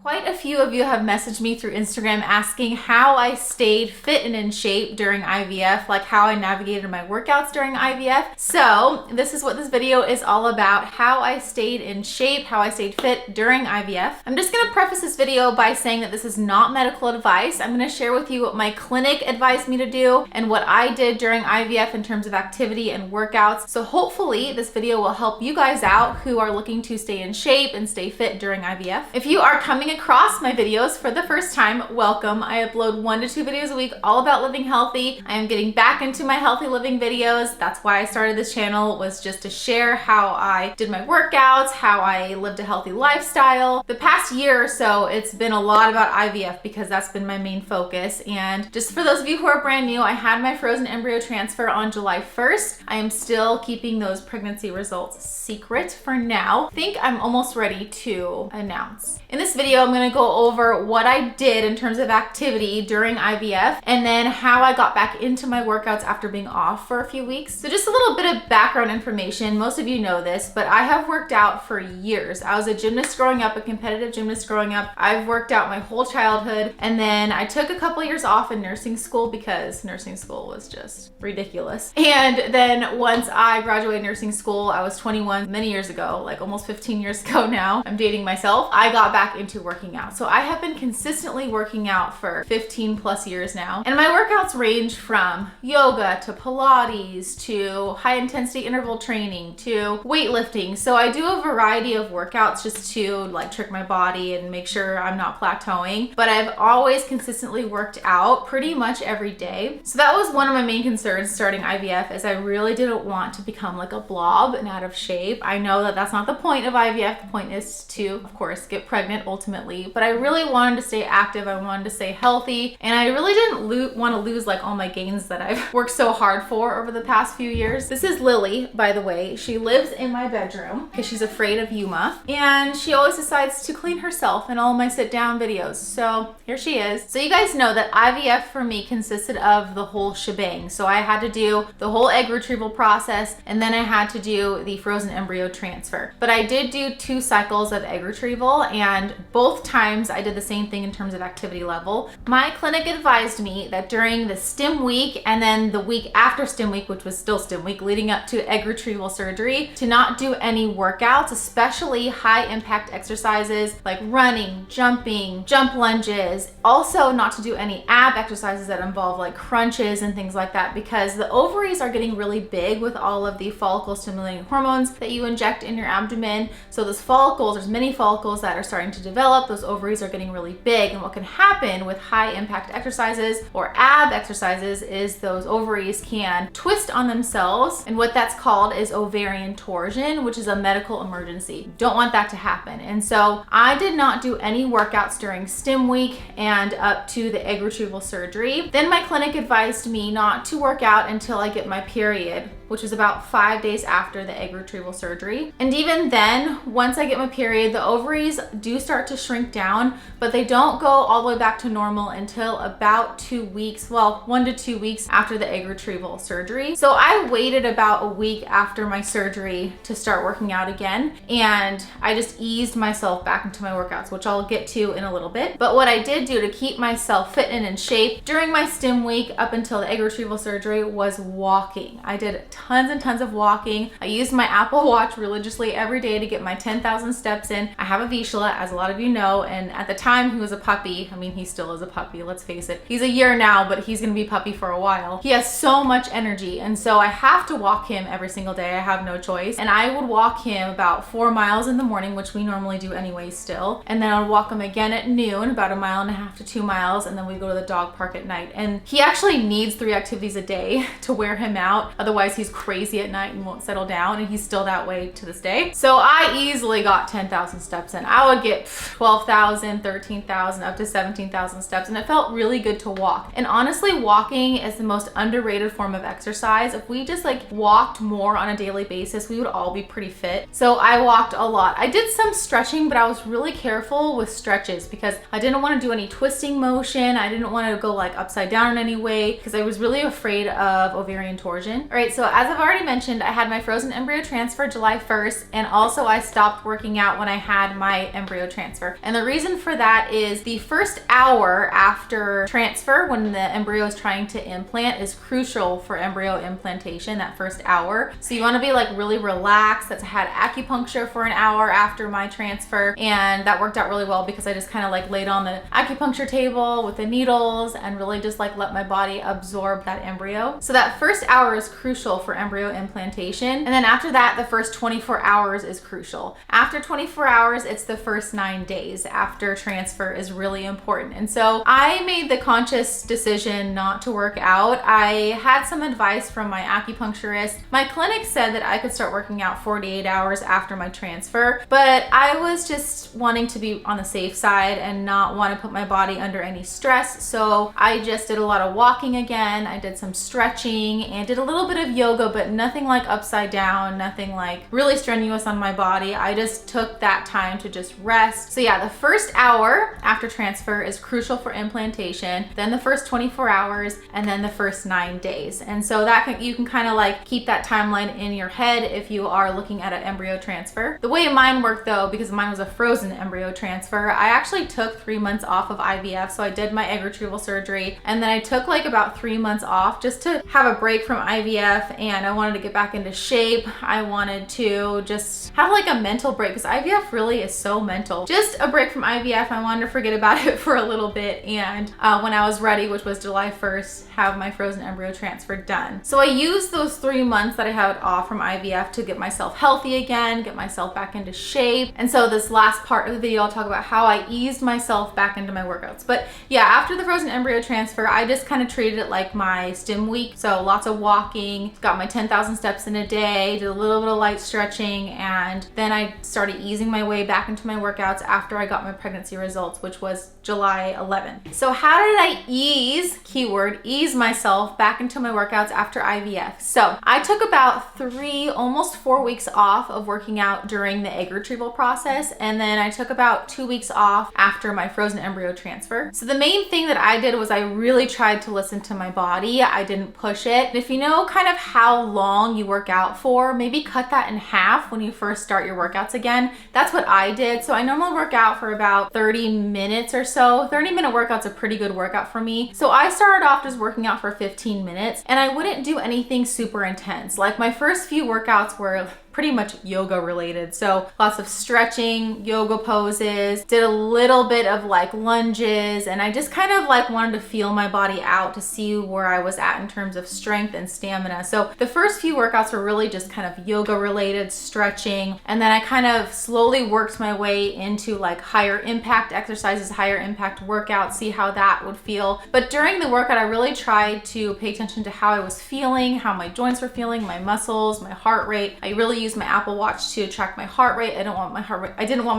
Quite a few of you have messaged me through Instagram asking how I stayed fit and in shape during IVF, like how I navigated my workouts during IVF. So this is what this video is all about, how I stayed in shape, how I stayed fit during IVF. I'm just gonna preface this video by saying that this is not medical advice. I'm gonna share with you what my clinic advised me to do and what I did during IVF in terms of activity and workouts. So hopefully this video will help you guys out who are looking to stay in shape and stay fit during IVF. If you are coming across my videos for the first time, welcome. I upload 1 to 2 videos a week all about living healthy. I am getting back into my healthy living videos. That's why I started this channel, was just to share how I did my workouts, how I lived a healthy lifestyle. The past year or so, it's been a lot about IVF because that's been my main focus. And just for those of you who are brand new, I had my frozen embryo transfer on July 1st. I am still keeping those pregnancy results secret for now. I think I'm almost ready to announce. In this video, I'm going to go over what I did in terms of activity during IVF and then how I got back into my workouts after being off for a few weeks. So just a little bit of background information. Most of you know this, but I have worked out for years. I was a gymnast growing up, a competitive gymnast growing up. I've worked out my whole childhood, and then I took a couple years off in nursing school because nursing school was just ridiculous. And then once I graduated nursing school, I was 21 many years ago, like almost 15 years ago now. I'm dating myself. I got back into working out. So I have been consistently working out for 15 plus years now. And my workouts range from yoga to Pilates to high intensity interval training to weightlifting. So I do a variety of workouts just to like trick my body and make sure I'm not plateauing. But I've always consistently worked out pretty much every day. So that was one of my main concerns starting IVF, is I really didn't want to become like a blob and out of shape. I know that that's not the point of IVF. The point is to, of course, get pregnant ultimately, but I really wanted to stay active. I wanted to stay healthy, and I really didn't want to lose like all my gains that I've worked so hard for over the past few years. This is Lily, by the way. She lives in my bedroom because she's afraid of Yuma, and she always decides to clean herself in all my sit down videos. So here she is. So you guys know that IVF for me consisted of the whole shebang. So I had to do the whole egg retrieval process, and then I had to do the frozen embryo transfer. But I did do 2 cycles of egg retrieval, and both times I did the same thing in terms of activity level. My clinic advised me that during the stim week and then the week after stim week, which was still stim week leading up to egg retrieval surgery, to not do any workouts, especially high impact exercises like running, jumping, jump lunges. Also not to do any ab exercises that involve like crunches and things like that, because the ovaries are getting really big with all of the follicle stimulating hormones that you inject in your abdomen. So those follicles, there's many follicles that are starting to develop. Those ovaries are getting really big, and what can happen with high impact exercises or ab exercises is those ovaries can twist on themselves, and what that's called is ovarian torsion, which is a medical emergency. Don't want that to happen. And so I did not do any workouts during stim week and up to the egg retrieval surgery. Then my clinic advised me not to work out until I get my period, which is about 5 days after the egg retrieval surgery. And even then, once I get my period, the ovaries do start to shrink down, but they don't go all the way back to normal until about 2 weeks, well, 1 to 2 weeks after the egg retrieval surgery. So I waited about a week after my surgery to start working out again, and I just eased myself back into my workouts, which I'll get to in a little bit. But what I did do to keep myself fit and in shape during my stim week up until the egg retrieval surgery was walking. I did tons and tons of walking. I used my Apple Watch religiously every day to get my 10,000 steps in. I have a Vizsla, as a lot of you know, and at the time he was a puppy. I mean, he still is a puppy, let's face it. He's a year now, but he's gonna be puppy for a while. He has so much energy, and so I have to walk him every single day. I have no choice. And I would walk him about 4 miles in the morning, which we normally do anyway still. And then I would walk him again at noon, about 1.5 to 2 miles, and then we go to the dog park at night. And he actually needs 3 activities a day to wear him out. Otherwise, he's crazy at night and won't settle down, and he's still that way to this day. So I easily got 10,000 steps in. I would get 12,000, 13,000, up to 17,000 steps, and it felt really good to walk. And honestly, walking is the most underrated form of exercise. If we just like walked more on a daily basis, we would all be pretty fit. So I walked a lot. I did some stretching, but I was really careful with stretches because I didn't want to do any twisting motion. I didn't want to go like upside down in any way because I was really afraid of ovarian torsion. All right, so as I've already mentioned, I had my frozen embryo transfer July 1st, and also I stopped working out when I had my embryo transfer. And the reason for that is the first hour after transfer, when the embryo is trying to implant, is crucial for embryo implantation, that first hour. So you want to be like really relaxed. That's, I had acupuncture for an hour after my transfer, and that worked out really well because I just kind of like laid on the acupuncture table with the needles and really just like let my body absorb that embryo. So that first hour is crucial for embryo implantation. And then after that, the first 24 hours is crucial. After 24 hours, it's the first 9 days after transfer is really important. And so I made the conscious decision not to work out. I had some advice from my acupuncturist. My clinic said that I could start working out 48 hours after my transfer, but I was just wanting to be on the safe side and not want to put my body under any stress. So I just did a lot of walking again. I did some stretching and did a little bit of yoga, but nothing like upside down, nothing like really strenuous on my body. I just took that time to just rest. So yeah, the first hour after transfer is crucial for implantation, then the first 24 hours, and then the first 9 days. And so that you can kind of like keep that timeline in your head if you are looking at an embryo transfer. The way mine worked though, because mine was a frozen embryo transfer, I actually took 3 months off of IVF. So I did my egg retrieval surgery, and then I took like about 3 months off just to have a break from IVF, and I wanted to get back into shape. I wanted to just have like a mental break because IVF really is so mental. Just a break from IVF. I wanted to forget about it for a little bit, and when I was ready, which was July 1st, have my frozen embryo transfer done. So I used those 3 months that I had off from IVF to get myself healthy again, get myself back into shape. And so this last part of the video, I'll talk about how I eased myself back into my workouts. But yeah, after the frozen embryo transfer, I just kind of treated it like my stim week. So lots of walking, got my 10,000 steps in a day, did a little bit of light stretching, and then I started easing my way back into my workouts after I got my pregnancy results, which was July 11th. So how did I ease, keyword, ease myself back into my workouts after IVF? So I took about 3, almost 4 weeks off of working out during the egg retrieval process, and then I took about 2 weeks off after my frozen embryo transfer. So the main thing that I did was I really tried to listen to my body. I didn't push it. And if you know kind of how long you work out for, maybe cut that in half when you first start your workouts again. That's what I did. So I normally work out for about 30 minutes or so. 30-minute workout's a pretty good workout for me. So I started off just working out for 15 minutes, and I wouldn't do anything super intense. Like my first few workouts were pretty much yoga related. So lots of stretching, yoga poses, did a little bit of like lunges, and I just kind of like wanted to feel my body out to see where I was at in terms of strength and stamina. So the first few workouts were really just kind of yoga related, stretching, and then I kind of slowly worked my way into like higher impact exercises, higher impact workouts, see how that would feel. But during the workout, I really tried to pay attention to how I was feeling, how my joints were feeling, my muscles, my heart rate. I really used my Apple Watch to track my heart rate. I didn't want my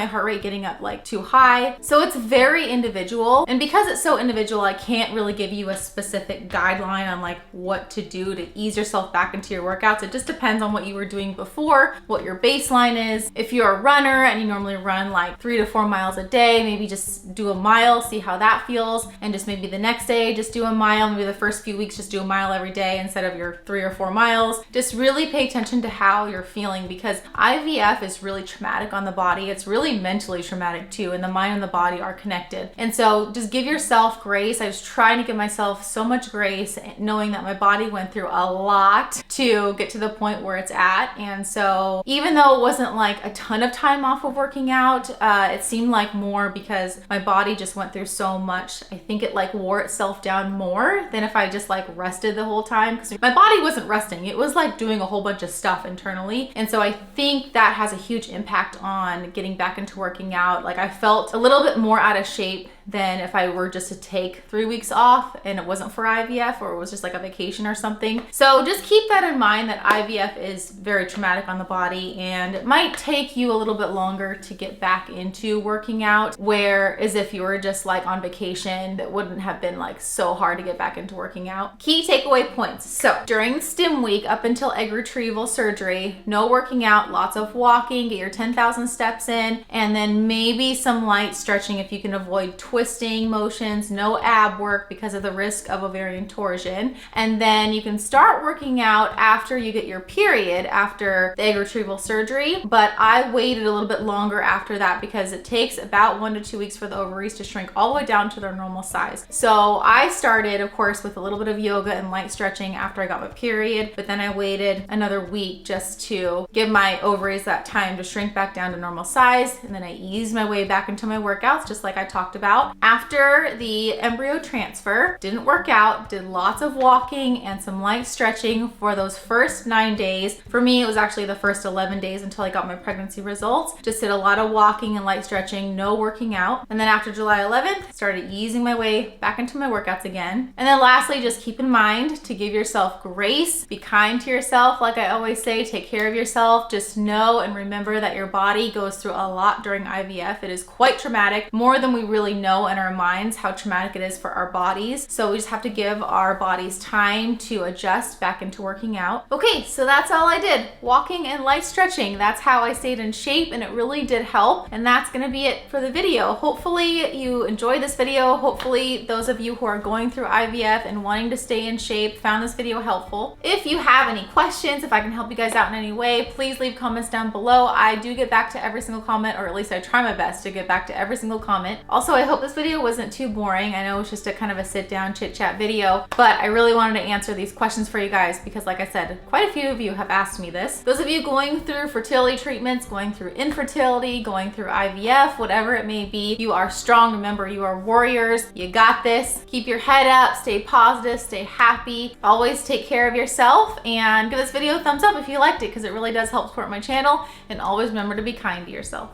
heart rate getting up like too high. So it's very individual. And because it's so individual, I can't really give you a specific guideline on like what to do to ease yourself back into your workouts. It just depends on what you were doing before, what your baseline is. If you're a runner and you normally run like 3 to 4 miles a day, maybe just do a mile, see how that feels. And just maybe the next day, just do a mile. Maybe the first few weeks, just do a mile every day instead of your 3 or 4 miles. Just really pay attention to how you're feeling, because IVF is really traumatic on the body. It's really mentally traumatic too, and the mind and the body are connected. And so just give yourself grace. I was trying to give myself so much grace, knowing that my body went through a lot to get to the point where it's at. And so even though it wasn't like a ton of time off of working out, it seemed like more because my body just went through so much. I think it like wore itself down more than if I just like rested the whole time, because my body wasn't resting. It was like doing a whole bunch of stuff internally. And so I think that has a huge impact on getting back into working out. Like I felt a little bit more out of shape than if I were just to take 3 weeks off and it wasn't for IVF, or it was just like a vacation or something. So just keep that in mind, that IVF is very traumatic on the body, and it might take you a little bit longer to get back into working out, whereas if you were just like on vacation, that wouldn't have been like so hard to get back into working out. Key takeaway points. So during stim week up until egg retrieval surgery, no working out, lots of walking, get your 10,000 steps in, and then maybe some light stretching if you can avoid twisting twisting motions, no ab work because of the risk of ovarian torsion. And then you can start working out after you get your period, after the egg retrieval surgery. But I waited a little bit longer after that because it takes about 1 to 2 weeks for the ovaries to shrink all the way down to their normal size. So I started, of course, with a little bit of yoga and light stretching after I got my period, but then I waited another week just to give my ovaries that time to shrink back down to normal size. And then I eased my way back into my workouts, just like I talked about. After the embryo transfer, didn't work out, did lots of walking and some light stretching for those first 9 days. For me, it was actually the first 11 days until I got my pregnancy results. Just did a lot of walking and light stretching, no working out. And then after July 11th, started easing my way back into my workouts again. And then lastly, just keep in mind to give yourself grace, be kind to yourself. Like I always say, take care of yourself. Just know and remember that your body goes through a lot during IVF. It is quite traumatic, more than we really know in our minds how traumatic it is for our bodies. So we just have to give our bodies time to adjust back into working out. Okay, so that's all I did. Walking and light stretching. That's how I stayed in shape, and it really did help. And that's gonna be it for the video. Hopefully you enjoyed this video. Hopefully those of you who are going through IVF and wanting to stay in shape found this video helpful. If you have any questions, if I can help you guys out in any way, please leave comments down below. I do get back to every single comment, or at least I try my best to get back to every single comment. Also, I hope this video wasn't too boring. I know it's just a kind of a sit down chit chat video, but I really wanted to answer these questions for you guys because like I said, quite a few of you have asked me this. Those of you going through fertility treatments, going through infertility, going through IVF, whatever it may be, you are strong. Remember, you are warriors. You got this. Keep your head up, stay positive, stay happy. Always take care of yourself, and give this video a thumbs up if you liked it because it really does help support my channel. And always remember to be kind to yourself.